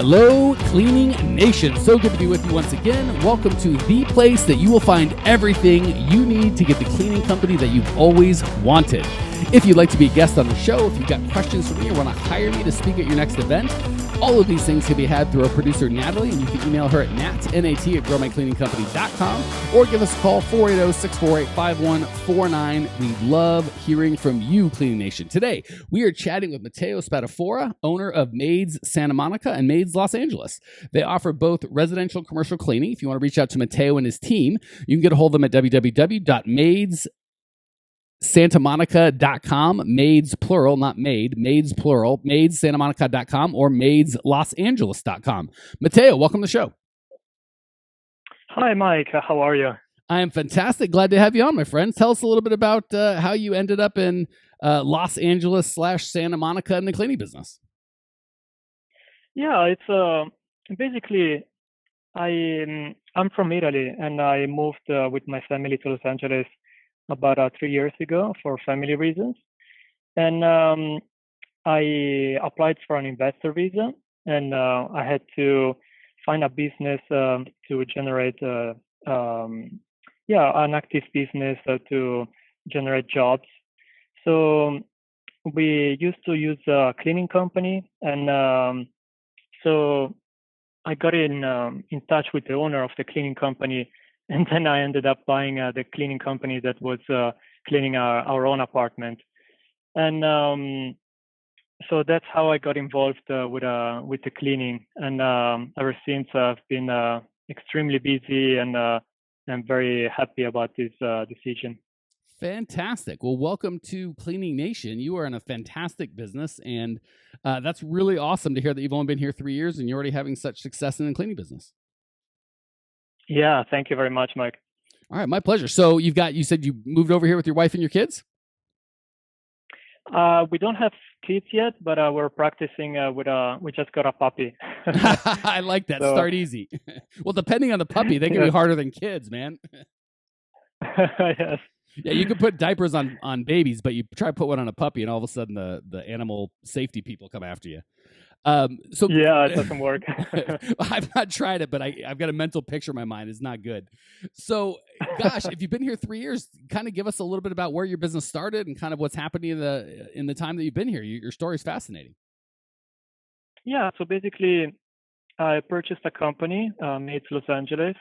Hello, Cleaning Nation. So good to be with you once again. Welcome to the place that you will find everything you need to get the cleaning company that you've always wanted. If you'd like to be a guest on the show, if you've got questions for me or want to hire me to speak at your next event, all of these things can be had through our producer, Natalie, and you can email her at nat@growmycleaningcompany.com or give us a call, 480-648-5149. We love hearing from you, Cleaning Nation. Today, we are chatting with Matteo Spadafora, owner of Maids Santa Monica and Maids Los Angeles. They offer both residential and commercial cleaning. If you want to reach out to Matteo and his team, you can get a hold of them at www.maidssantamonica.com, Maids plural, not maid, Maids plural, Maidssantamonica.com or MaidslOsAngeles.com. Matteo, welcome to the show. Hi, Mike. How are you? I am fantastic. Glad to have you on, my friend. Tell us a little bit about how you ended up in Los Angeles / Santa Monica in the cleaning business. Yeah, it's basically I'm from Italy, and I moved with my family to Los Angeles about 3 years ago for family reasons. And I applied for an investor visa, and I had to find a business to generate, an active business to generate jobs. So we used to use a cleaning company, and so I got in touch with the owner of the cleaning company. And then I ended up buying the cleaning company that was cleaning our own apartment. And so that's how I got involved with the cleaning. And ever since, I've been extremely busy, and I'm very happy about this decision. Fantastic. Well, welcome to Cleaning Nation. You are in a fantastic business, and that's really awesome to hear that you've only been here 3 years and you're already having such success in the cleaning business. Yeah, thank you very much, Mike. All right, my pleasure. So you said you moved over here with your wife and your kids? We don't have kids yet, but we're practicing we just got a puppy. I like that. So, start easy. Well, depending on the puppy, they can be harder than kids, man. Yes. Yeah, you can put diapers on babies, but you try to put one on a puppy, and all of a sudden the animal safety people come after you. So yeah, it doesn't work. I've not tried it, but I've got a mental picture in my mind. It's not good. So, gosh, if you've been here 3 years, kind of give us a little bit about where your business started and kind of what's happening in the time that you've been here. Your story is fascinating. Yeah. So basically, I purchased a company, Maids Los Angeles.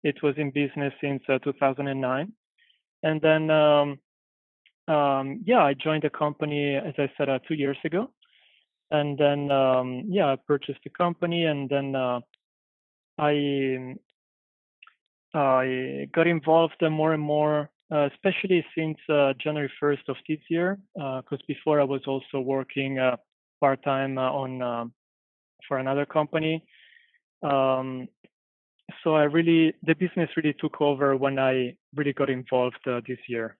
It was in business since 2009, and then I joined the company, as I said, 2 years ago. And then, I purchased the company, and then I got involved more and more, especially since January 1st of this year, because before I was also working part-time for another company. So the business really took over when I really got involved this year.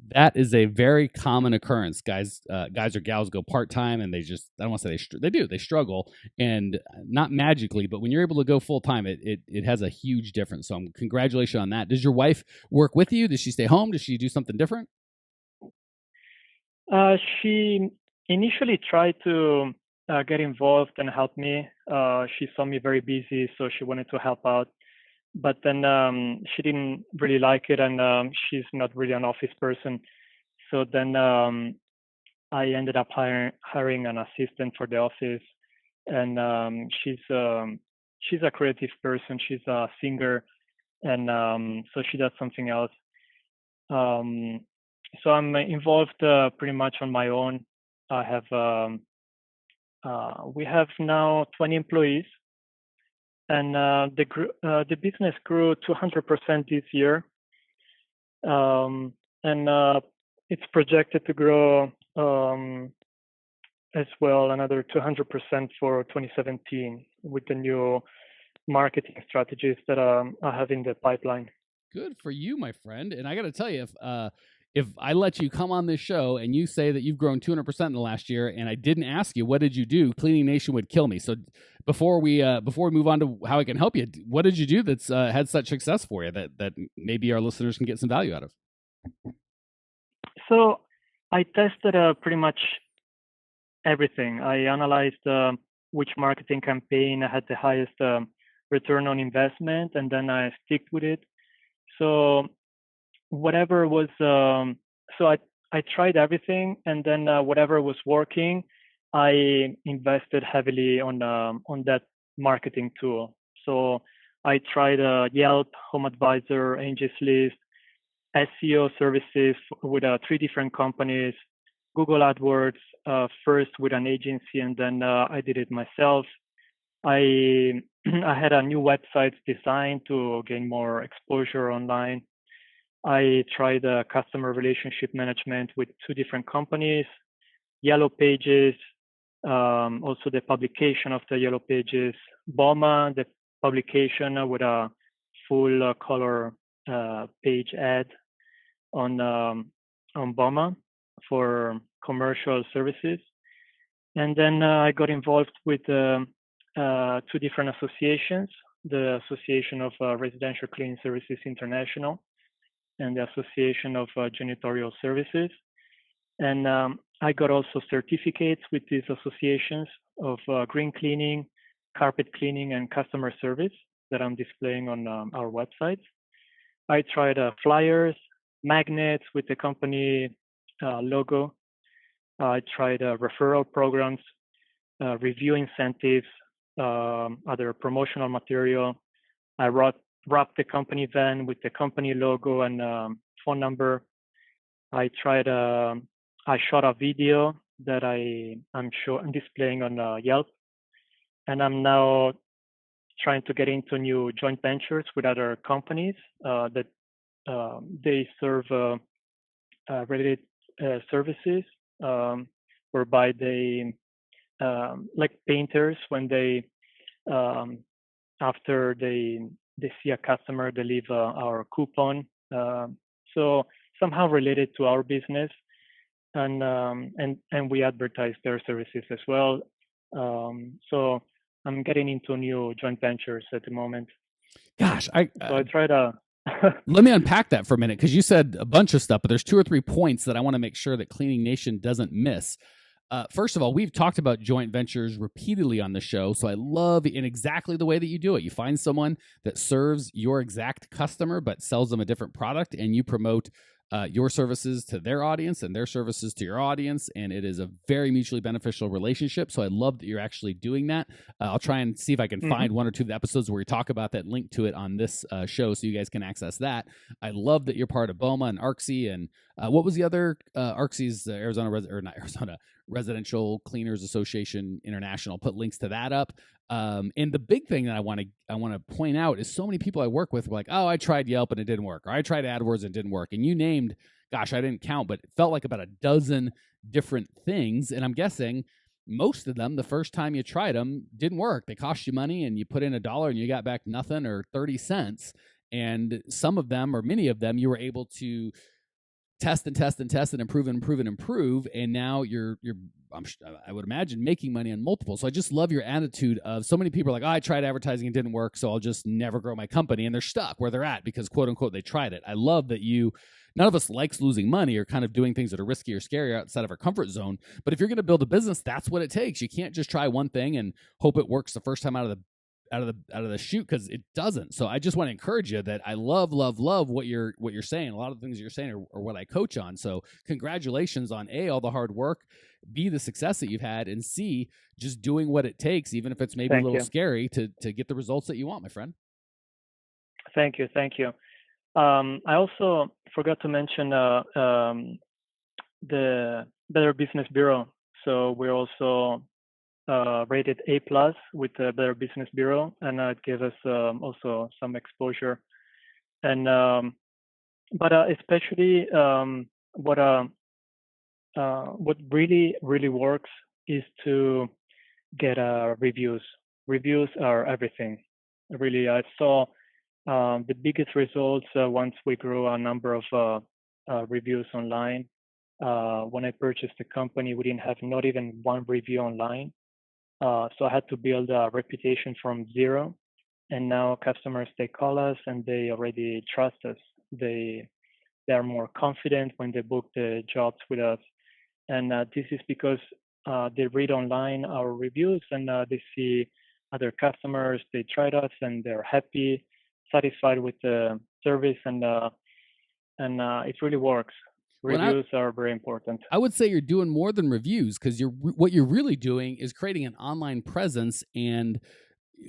That is a very common occurrence. Guys or gals go part-time, and I don't want to say they struggle, and not magically, but when you're able to go full-time, it has a huge difference. So congratulations on that. Does your wife work with you? Does she stay home? Does she do something different? She initially tried to get involved and help me. She saw me very busy, so she wanted to help out. But then she didn't really like it, and she's not really an office person. So then I ended up hiring an assistant for the office, and she's a creative person. She's a singer, and so she does something else. So I'm involved pretty much on my own. I have we have now 20 employees. And the business grew 200% this year, and it's projected to grow as well another 200% for 2017 with the new marketing strategies that I have in the pipeline. Good for you, my friend. And I got to tell you, if I let you come on this show and you say that you've grown 200% in the last year, and I didn't ask you what did you do, Cleaning Nation would kill me. So before we move on to how I can help you, what did you do that's had such success for you that maybe our listeners can get some value out of? So I tested pretty much everything. I analyzed which marketing campaign had the highest return on investment, and then I stick with it. So whatever was, so I tried everything, and then whatever was working, I invested heavily on that marketing tool. So I tried Yelp, Home Advisor, Angie's List, SEO services with 3 different companies, Google AdWords, first with an agency, and then I did it myself. I I had a new website designed to gain more exposure online. I tried customer relationship management with 2 different companies, Yellow Pages, also the publication of the Yellow Pages, BOMA, the publication with a full color page ad on BOMA for commercial services. And then I got involved with 2 different associations, the Association of Residential Cleaning Services International and the Association of Janitorial Services. And I got also certificates with these associations of green cleaning, carpet cleaning, and customer service that I'm displaying on our website. I tried flyers, magnets with the company logo. I tried referral programs, review incentives, other promotional material. I wrapped the company van with the company logo and phone number. I tried. I shot a video that I'm displaying on Yelp, and I'm now trying to get into new joint ventures with other companies that they serve related services, whereby they like painters when they after they see a customer, they leave our coupon. So somehow related to our business, and we advertise their services as well. So I'm getting into new joint ventures at the moment. Gosh, So I try to. Let me unpack that for a minute, because you said a bunch of stuff, but there's 2 or 3 points that I want to make sure that Cleaning Nation doesn't miss. First of all, we've talked about joint ventures repeatedly on the show, so I love in exactly the way that you do it. You find someone that serves your exact customer but sells them a different product, and you promote your services to their audience and their services to your audience, and it is a very mutually beneficial relationship. So I love that you're actually doing that. I'll try and see if I can find 1 or 2 of the episodes where we talk about that, link to it on this show so you guys can access that. I love that you're part of BOMA and ARCSI, and what was the other ARCSI's Arizona Residential Cleaners Association International. Put links to that up. And the big thing that I want to point out is so many people I work with were like, oh, I tried Yelp and it didn't work, or I tried AdWords and it didn't work. And you named, gosh, I didn't count, but it felt like about a dozen different things. And I'm guessing most of them, the first time you tried them, didn't work. They cost you money, and you put in $1 and you got back nothing or 30 cents. And some of them, or many of them, you were able to test and improve, and now I would imagine making money on multiple. So I just love your attitude of, so many people are like, oh, I tried advertising, it didn't work, so I'll just never grow my company, and they're stuck where they're at because, quote unquote, they tried it. I love that none of us likes losing money or kind of doing things that are risky or scary outside of our comfort zone. But if you're going to build a business, that's what it takes. You can't just try one thing and hope it works the first time out of the chute, because it doesn't. So I just want to encourage you that I love what you're saying. A lot of the things you're saying are what I coach on. So congratulations on A, all the hard work, B, the success that you've had, and C, just doing what it takes, even if it's maybe a little scary, to get the results that you want, my friend. Thank you. I also forgot to mention the Better Business Bureau. So we're also rated A+ with the Better Business Bureau, and it gave us also some exposure. And but especially what really works is to get reviews. Reviews are everything. Really, I saw the biggest results once we grew a number of reviews online. When I purchased the company, we didn't have not even 1 review online. So I had to build a reputation from zero. And now customers, they call us and they already trust us. They are more confident when they book the jobs with us. And this is because they read online our reviews, and they see other customers. They tried us and they're happy, satisfied with the service, and it really works. When I Reviews are very important. I would say you're doing more than reviews, because what you're really doing is creating an online presence and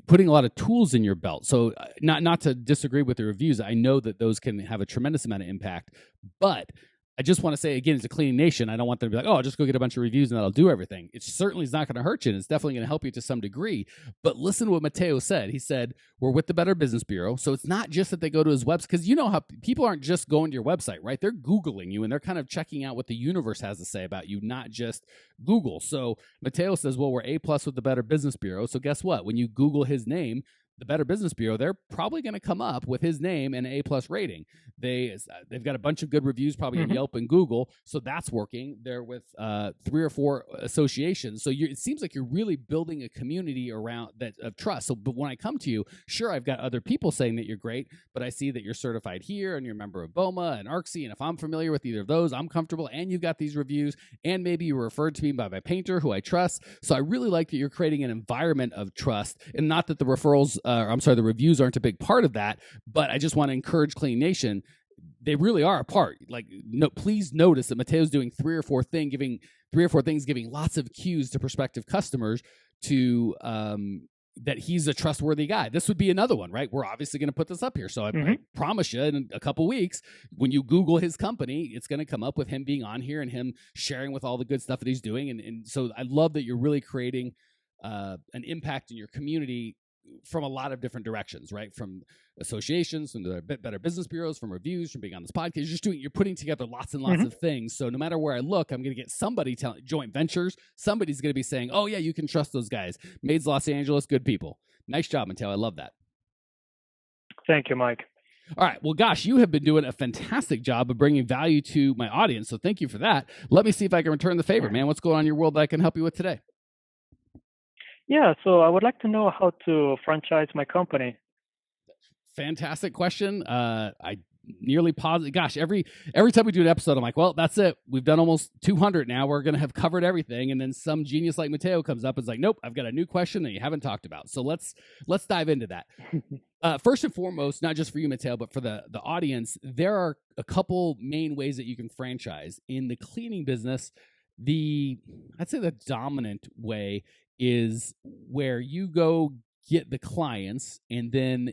putting a lot of tools in your belt. So not to disagree with the reviews. I know that those can have a tremendous amount of impact, but I just want to say, again, it's a cleaning nation. I don't want them to be like, oh, I'll just go get a bunch of reviews and that'll do everything. It certainly is not going to hurt you, and it's definitely going to help you to some degree. But listen to what Matteo said. He said, we're with the Better Business Bureau. So it's not just that they go to his website, because you know how people aren't just going to your website, right? They're Googling you, and they're kind of checking out what the universe has to say about you, not just Google. So Matteo says, well, we're A+ with the Better Business Bureau. So guess what? When you Google his name, the Better Business Bureau, they're probably going to come up with his name and an A+ rating. They've got a bunch of good reviews, probably on Yelp and Google, so that's working. They're with 3 or 4 associations, so it seems like you're really building a community around that of trust. So, but when I come to you, sure, I've got other people saying that you're great, but I see that you're certified here and you're a member of BOMA and ARCSI, and if I'm familiar with either of those, I'm comfortable. And you've got these reviews, and maybe you were referred to me by my painter, who I trust. So I really like that you're creating an environment of trust, and not that the referrals. The reviews aren't a big part of that, but I just want to encourage Clean Nation. They really are a part. Like, no, please notice that Matteo's doing 3 or 4 things, giving lots of cues to prospective customers to that he's a trustworthy guy. This would be another one, right? We're obviously going to put this up here. So I promise you, in a couple weeks, when you Google his company, it's going to come up with him being on here and him sharing with all the good stuff that he's doing. And so I love that you're really creating an impact in your community from a lot of different directions, right? From associations, from the Better Business Bureaus, from reviews, from being on this podcast. You're putting together lots and lots of things. So no matter where I look, I'm going to get somebody telling joint ventures. Somebody's going to be saying, oh yeah, you can trust those guys. Maids Los Angeles, good people. Nice job, Matteo. I love that. Thank you, Mike. All right. Well, gosh, you have been doing a fantastic job of bringing value to my audience. So thank you for that. Let me see if I can return the favor, man. What's going on in your world that I can help you with today? Yeah, so I would like to know how to franchise my company. Fantastic question. I nearly positive. Gosh, every time we do an episode, I'm like, well, that's it. We've done almost 200 now. We're going to have covered everything. And then some genius like Matteo comes up and is like, nope, I've got a new question that you haven't talked about. So let's dive into that. First and foremost, not just for you, Matteo, but for the audience, there are a couple main ways that you can franchise. In the cleaning business, I'd say the dominant way is where you go get the clients, and then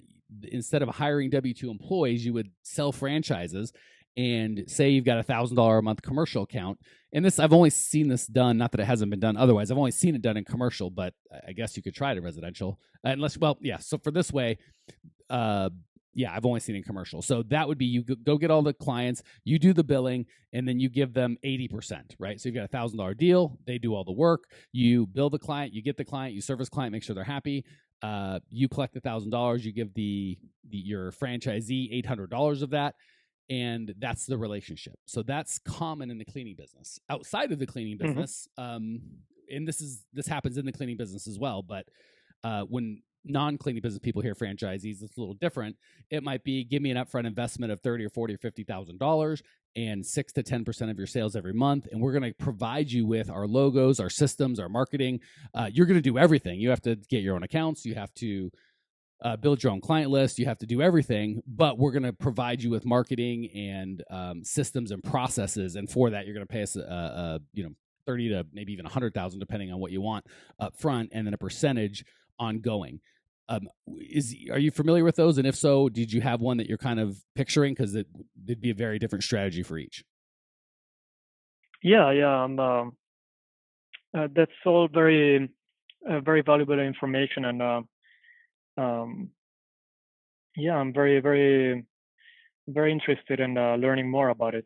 instead of hiring W-2 employees, you would sell franchises. And say you've got $1,000 a month commercial account. And this, I've only seen this done, not that it hasn't been done otherwise. I've only seen it done in commercial, but I guess you could try it in residential. So for this way, I've only seen it in commercial. So that would be you go get all the clients, you do the billing, and then you give them 80%, right? So you've got $1,000 deal. They do all the work. You bill the client, you get the client, you service client, make sure they're happy. You collect $1,000. You give your franchisee $800 of that. And that's the relationship. So that's common in the cleaning business. Outside of the cleaning business, and this happens in the cleaning business as well, but when non-cleaning business people hear franchisees, it's a little different. It might be, give me an upfront investment of $30,000 or $40,000 or $50,000 and 6 to 10% of your sales every month, and we're going to provide you with our logos, our systems, our marketing. You're going to do everything. You have to get your own accounts. You have to build your own client list. You have to do everything, but we're going to provide you with marketing and systems and processes. And for that, you're going to pay us, 30 to maybe even 100,000, depending on what you want up front, and then a percentage ongoing. Are you familiar with those? And if so, did you have one that you're kind of picturing? Because it'd be a very different strategy for each. Yeah. That's all very, very valuable information, and I'm very, very, very interested in learning more about it.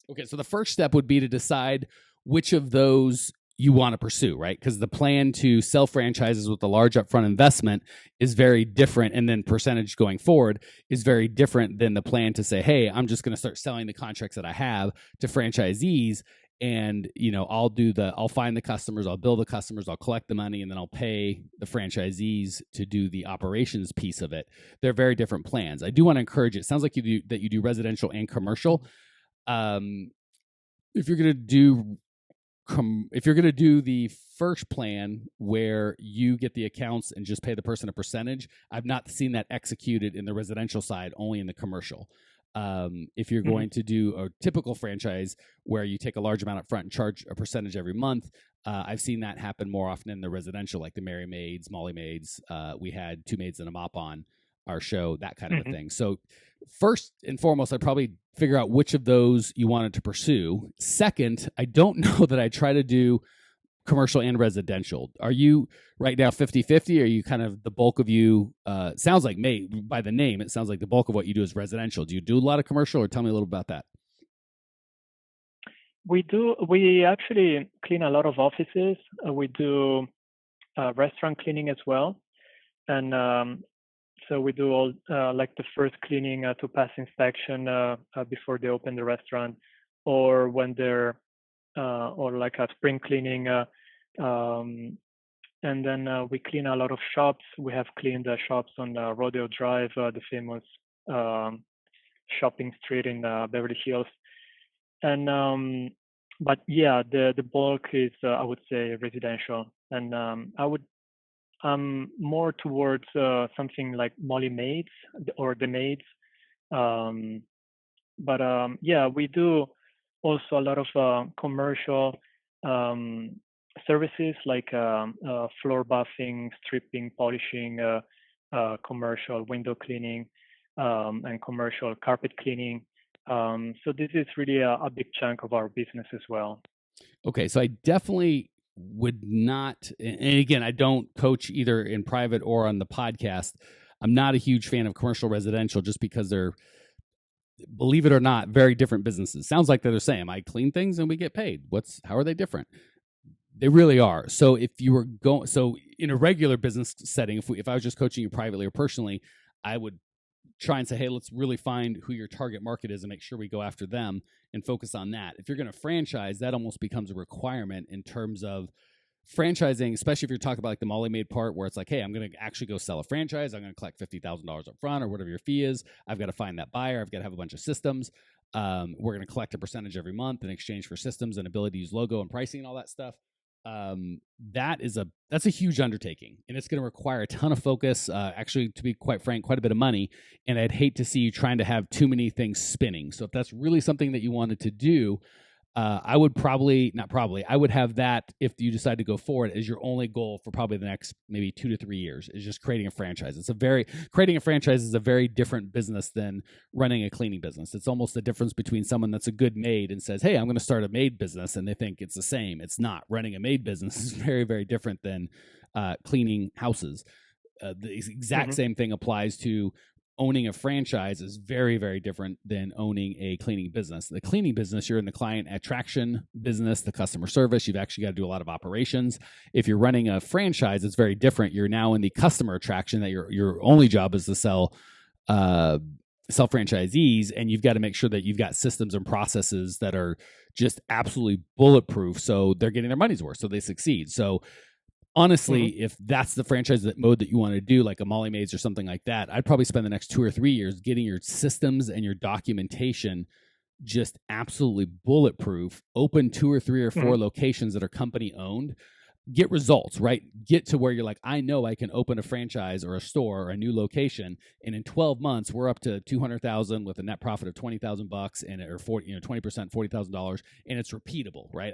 Okay, so the first step would be to decide which of those you want to pursue, right? Because the plan to sell franchises with a large upfront investment is very different, and then percentage going forward is very different than the plan to say, hey, I'm just going to start selling the contracts that I have to franchisees, and I'll find the customers, I'll bill the customers, I'll collect the money, and then I'll pay the franchisees to do the operations piece of it. They're very different plans. I do want to encourage it. Sounds like you do residential and commercial. If you're going to do if you're going to do the first plan where you get the accounts and just pay the person a percentage, I've not seen that executed in the residential side, only in the commercial. If you're going to do a typical franchise where you take a large amount up front and charge a percentage every month, I've seen that happen more often in the residential, like the Mary Maids, Molly Maids. We had 2 maids and a mop on our show, that kind of a thing. So first and foremost, I'd probably figure out which of those you wanted to pursue. Second, I don't know that I try to do commercial and residential. Are you right now 50-50? Are you kind of the bulk of you, sounds like by the name, it sounds like the bulk of what you do is residential. Do you do a lot of commercial, or tell me a little about that? We do. We actually clean a lot of offices. We do restaurant cleaning as well. And so we do all like the first cleaning to pass inspection before they open the restaurant, or when they're or like a spring cleaning. And then we clean a lot of shops. We have cleaned the shops on Rodeo Drive, the famous shopping street in Beverly Hills. And but yeah, the bulk is I would say residential, and I'm more towards something like Molly Maids or the Maids. But yeah, we do also a lot of commercial services like floor buffing, stripping, polishing, commercial window cleaning, and commercial carpet cleaning. So this is really a big chunk of our business as well. Okay, so I definitely would not, and again, I don't coach either in private or on the podcast. I'm not a huge fan of commercial residential just because they're, believe it or not, very different businesses. Sounds like they're the same. I clean things and we get paid. How are they different? They really are. So if you were so in a regular business setting, if I was just coaching you privately or personally, I would try and say, hey, let's really find who your target market is and make sure we go after them and focus on that. If you're going to franchise, that almost becomes a requirement in terms of franchising, especially if you're talking about like the Molly Maid part where it's like, hey, I'm going to actually go sell a franchise. I'm going to collect $50,000 up front or whatever your fee is. I've got to find that buyer. I've got to have a bunch of systems. We're going to collect a percentage every month in exchange for systems and ability to use logo and pricing and all that stuff. That's a huge undertaking, and it's going to require a ton of focus, actually, to be quite frank, quite a bit of money, and I'd hate to see you trying to have too many things spinning. So if that's really something that you wanted to do, I would I would have that, if you decide to go forward, as your only goal for probably the next maybe 2 to 3 years, is just creating a franchise. Creating a franchise is a very different business than running a cleaning business. It's almost the difference between someone that's a good maid and says, hey, I'm going to start a maid business, and they think it's the same. It's not. Running a maid business is very, very different than cleaning houses. The exact same thing applies to owning a franchise. Is very, very different than owning a cleaning business. The cleaning business, you're in the client attraction business, the customer service. You've actually got to do a lot of operations. If you're running a franchise, it's very different. You're now in the customer attraction, that your only job is to sell franchisees, and you've got to make sure that you've got systems and processes that are just absolutely bulletproof, so they're getting their money's worth, so they succeed. So honestly, if that's the franchise mode that you want to do, like a Molly Maids or something like that, I'd probably spend the next 2 or 3 years getting your systems and your documentation just absolutely bulletproof. Open 2 or 3 or 4 locations that are company owned. Get results, right? Get to where you're like, I know I can open a franchise or a store or a new location, and in 12 months we're up to 200,000 with a net profit of $20,000 and or 40, 20%, $40,000, and it's repeatable, right?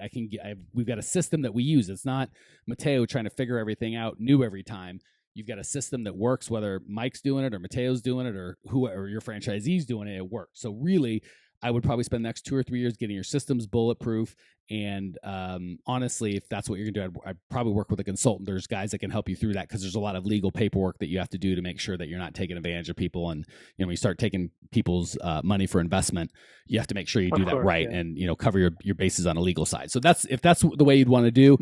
We've got a system that we use. It's not Matteo trying to figure everything out new every time. You've got a system that works, whether Mike's doing it or Matteo's doing it or whoever your franchisee's doing it. It works. So really, I would probably spend the next 2 or 3 years getting your systems bulletproof. And honestly, if that's what you're going to do, I'd probably work with a consultant. There's guys that can help you through that, because there's a lot of legal paperwork that you have to do to make sure that you're not taking advantage of people. And when you start taking people's money for investment, you have to make sure you do that right, and cover your bases on a legal side. So if that's the way you'd want to do.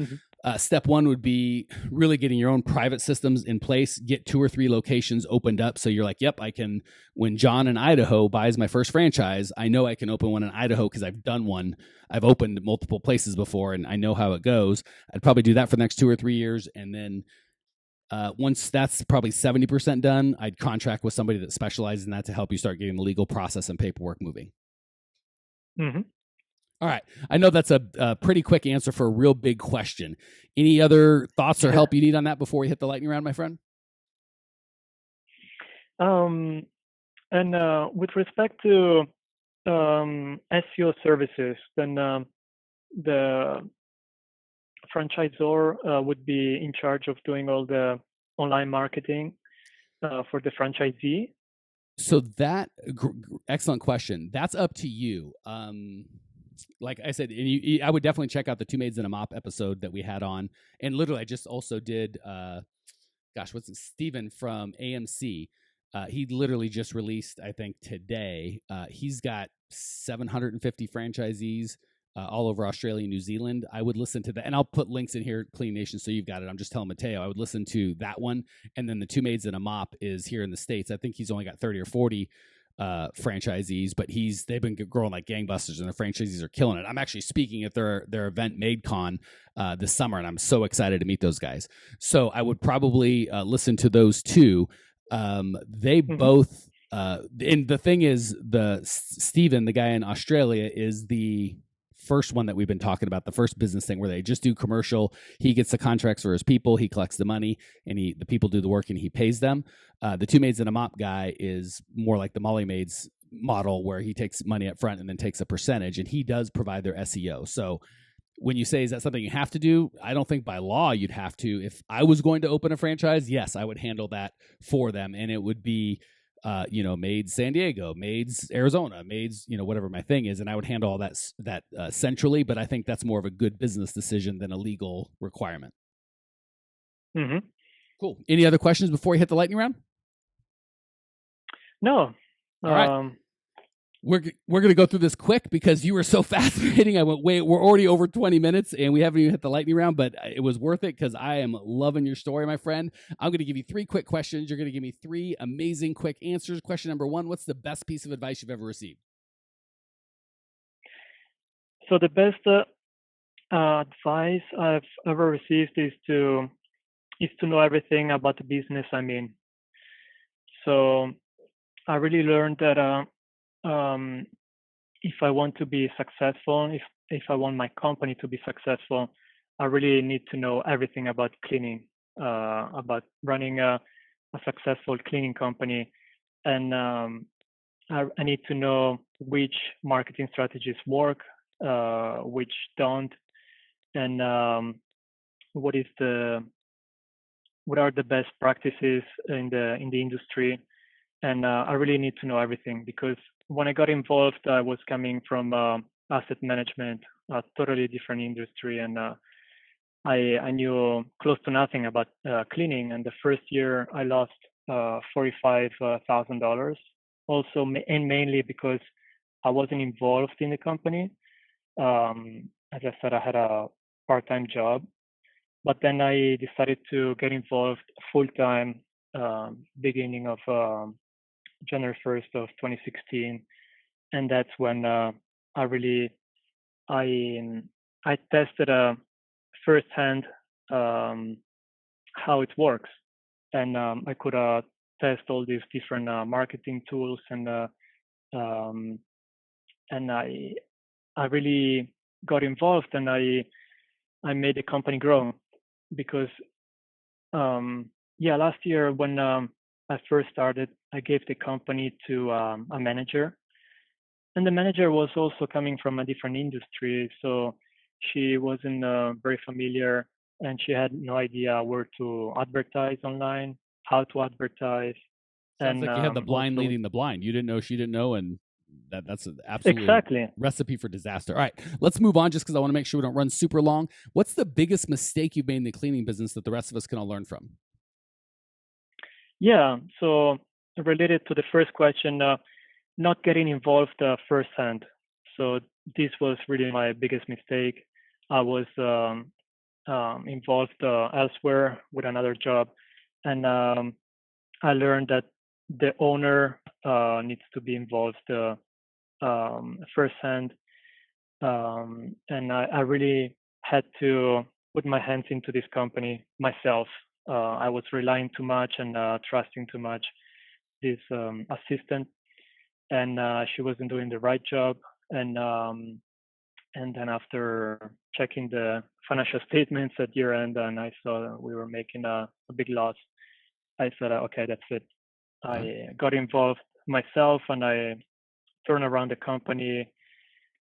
Step one would be really getting your own private systems in place. Get 2 or 3 locations opened up, so you're like, yep, I can. When John in Idaho buys my first franchise, I know I can open one in Idaho because I've done one. I've opened multiple places before, and I know how it goes. I'd probably do that for the next 2 or 3 years, and then once that's probably 70% done, I'd contract with somebody that specializes in that to help you start getting the legal process and paperwork moving. All right. I know that's a pretty quick answer for a real big question. Any other thoughts or help you need on that before we hit the lightning round, my friend? And with respect to SEO services, then the franchisor would be in charge of doing all the online marketing for the franchisee. So that excellent question. That's up to you. Like I said, and I would definitely check out the Two Maids and a Mop episode that we had on. And literally, I just also did, what's it? Steven from AMC. He literally just released, I think today, he's got 750 franchisees all over Australia and New Zealand. I would listen to that, and I'll put links in here, Clean Nation, so you've got it. I'm just telling Matteo, I would listen to that one, and then the Two Maids and a Mop is here in the States. I think he's only got 30 or 40 franchisees, but they've been growing like gangbusters, and their franchisees are killing it. I'm actually speaking at their event MaidCon this summer, and I'm so excited to meet those guys. So I would probably listen to those two. They both and the thing is, the Steven, the guy in Australia, is the first one that we've been talking about, the first business thing where they just do commercial. He gets the contracts for his people, he collects the money, and the people do the work and he pays them. The Two Maids and a Mop guy is more like the Molly Maids model, where he takes money up front and then takes a percentage, and he does provide their SEO. So when you say, is that something you have to do? I don't think by law you'd have to. If I was going to open a franchise, yes, I would handle that for them, and it would be Maids San Diego, Maids Arizona, Maids, whatever my thing is, and I would handle all that centrally. But I think that's more of a good business decision than a legal requirement. Mm-hmm. Cool. Any other questions before we hit the lightning round? No. All right. We're going to go through this quick because you were so fascinating. I went, wait, we're already over 20 minutes and we haven't even hit the lightning round, but it was worth it because I am loving your story, my friend. I'm going to give you 3 quick questions. You're going to give me 3 amazing quick answers. Question number 1, what's the best piece of advice you've ever received? So the best advice I've ever received is to know everything about the business I'm in. So I really learned that if I want to be successful, if I want my company to be successful, I really need to know everything about cleaning, about running a successful cleaning company, and I need to know which marketing strategies work, which don't, and what are the best practices in the industry. And I really need to know everything, because when I got involved, I was coming from asset management, a totally different industry, and I knew close to nothing about cleaning. And the first year I lost $45,000, also, and mainly because I wasn't involved in the company. As I said, I had a part-time job, but then I decided to get involved full-time beginning of January 1st of 2016, and that's when I tested firsthand how it works, and I could test all these different marketing tools, and I really got involved, and I made the company grow, because last year when I first started, I gave the company to a manager, and the manager was also coming from a different industry, so she wasn't very familiar, and she had no idea where to advertise online, how to advertise. Sounds like you had the blind leading the blind. You didn't know, she didn't know, and that's an absolute exactly recipe for disaster. All right, let's move on, just because I want to make sure we don't run super long. What's the biggest mistake you've made in the cleaning business that the rest of us can all learn from? Yeah, so related to the first question, not getting involved firsthand. So this was really my biggest mistake. I was involved elsewhere with another job, and I learned that the owner needs to be involved firsthand, and I really had to put my hands into this company myself. I was relying too much and trusting too much this assistant, and she wasn't doing the right job. And And then after checking the financial statements at year end, and I saw we were making a big loss, I said, okay, that's it. I got involved myself, and I turned around the company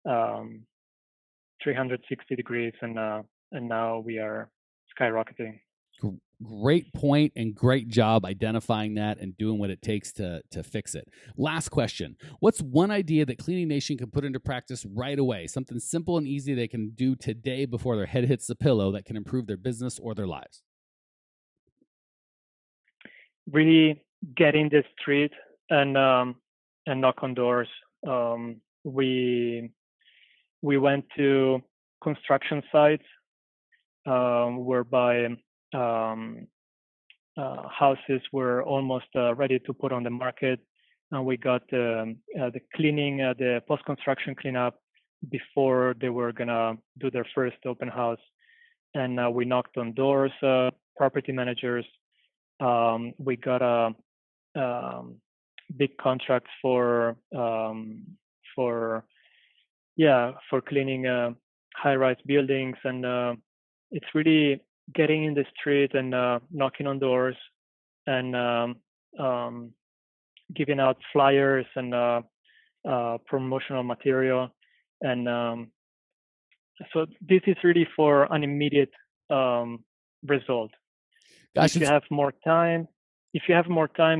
360 degrees, and now we are skyrocketing. Great point and great job identifying that and doing what it takes to fix it. Last question. What's one idea that Cleaning Nation can put into practice right away? Something simple and easy they can do today before their head hits the pillow that can improve their business or their lives? Really get in the street and knock on doors. We went to construction sites whereby houses were almost ready to put on the market, and we got the cleaning, the post-construction cleanup before they were gonna do their first open house. And we knocked on doors, property managers. We got a big contract for cleaning high-rise buildings, and it's really getting in the street and knocking on doors and giving out flyers and promotional material. And so this is really for an immediate result. Gosh, if you have more time,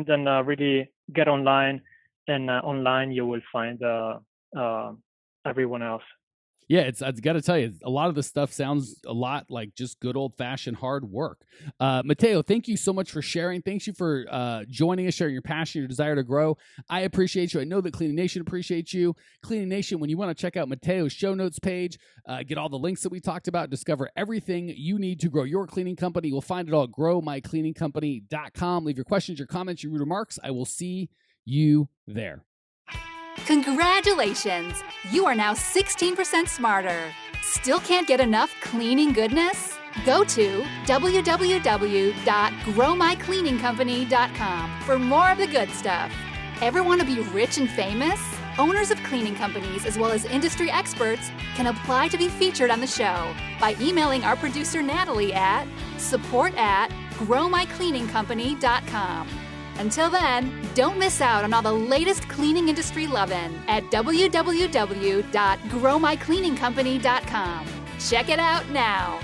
then really get online, and online you will find everyone else. Yeah, I've got to tell you, a lot of the stuff sounds a lot like just good old-fashioned hard work. Matteo, thank you so much for sharing. Thank you for joining us, sharing your passion, your desire to grow. I appreciate you. I know that Cleaning Nation appreciates you. Cleaning Nation, when you want to check out Matteo's show notes page, get all the links that we talked about, discover everything you need to grow your cleaning company. You'll find it all at growmycleaningcompany.com. Leave your questions, your comments, your remarks. I will see you there. Congratulations! You are now 16% smarter. Still can't get enough cleaning goodness? Go to www.growmycleaningcompany.com for more of the good stuff. Ever want to be rich and famous? Owners of cleaning companies as well as industry experts can apply to be featured on the show by emailing our producer Natalie at support@growmycleaningcompany.com. Until then, don't miss out on all the latest cleaning industry lovin' at www.growmycleaningcompany.com. Check it out now.